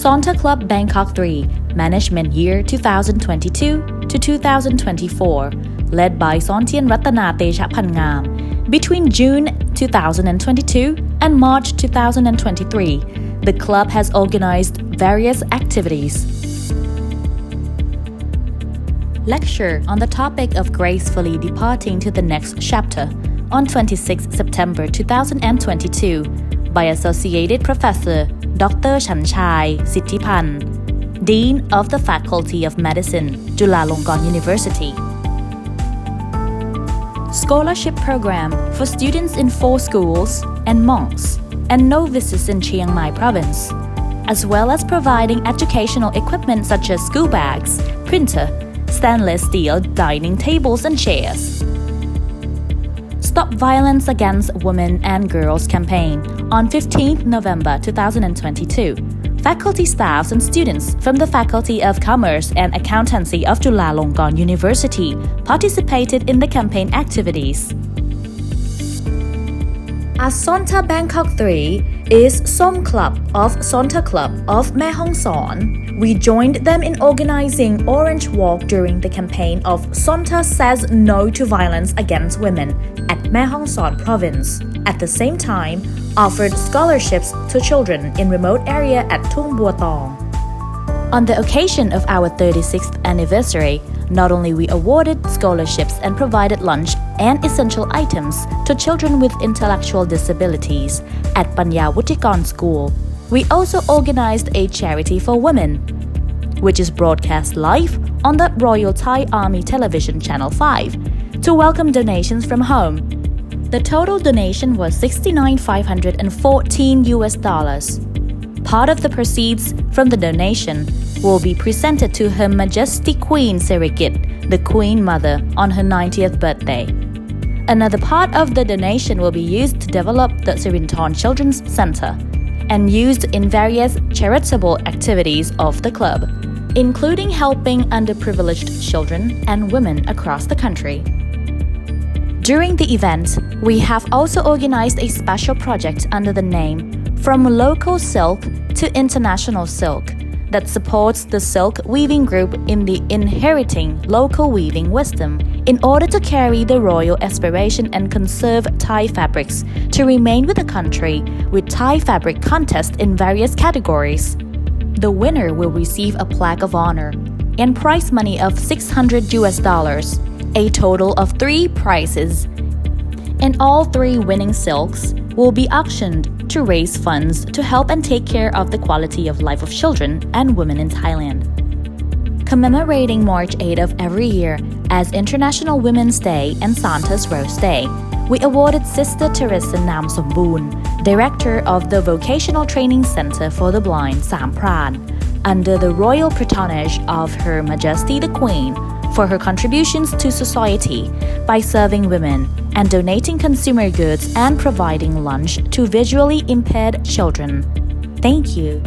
Zonta Club Bangkok 3 Management Year 2022 to 2024, led by Zontian Ratana Techaphangam. Between June 2022 and March 2023, the club has organized various activities. Lecture on the topic of gracefully departing to the next chapter on 26 September 2022 by Associated Professor Dr. Chanchai Sitthiphan, Dean of the Faculty of Medicine, Chulalongkorn University. Scholarship program for students in 4 schools and monks and novices in Chiang Mai province, as well as providing educational equipment such as school bags, printer, stainless steel dining tables and chairs. Stop Violence Against Women and Girls campaign on 15 November 2022. Faculty staffs and students from the Faculty of Commerce and Accountancy of Chulalongkorn University participated in the campaign activities. As Zonta Bangkok 3 is Som Club of Zonta Club of Mae Hong Son, we joined them in organizing Orange Walk during the campaign of Zonta Says No to Violence Against Women at Mae Hong Son province. At the same time, offered scholarships to children in remote area at Tung Bua Tong. On the occasion of our 36th anniversary, not only we awarded scholarships and provided lunch and essential items to children with intellectual disabilities at Panya Wutikon School, we also organized a charity for women, which is broadcast live on the Royal Thai Army Television Channel 5 to welcome donations from home. The total donation was $69,514. Part of the proceeds from the donation will be presented to Her Majesty Queen Sirikit, the Queen Mother, on her 90th birthday. Another part of the donation will be used to develop the Sitthiphan Children's Center and used in various charitable activities of the club, including helping underprivileged children and women across the country. During the event, we have also organized a special project under the name From Local Silk to International Silk that supports the silk weaving group in the Inheriting Local Weaving Wisdom in order to carry the royal aspiration and conserve Thai fabrics to remain with the country with Thai fabric contest in various categories. The winner will receive a plaque of honor and prize money of $600, a total of 3 prizes, and all 3 winning silks will be auctioned to raise funds to help and take care of the quality of life of children and women in Thailand. Commemorating March 8 of every year as International Women's Day and Santa's Rose Day, we awarded Sister Teresa Nam Somboon, Director of the Vocational Training Center for the Blind Sam Pran, under the royal patronage of Her Majesty the Queen, for her contributions to society by serving women and donating consumer goods and providing lunch to visually impaired children. Thank you.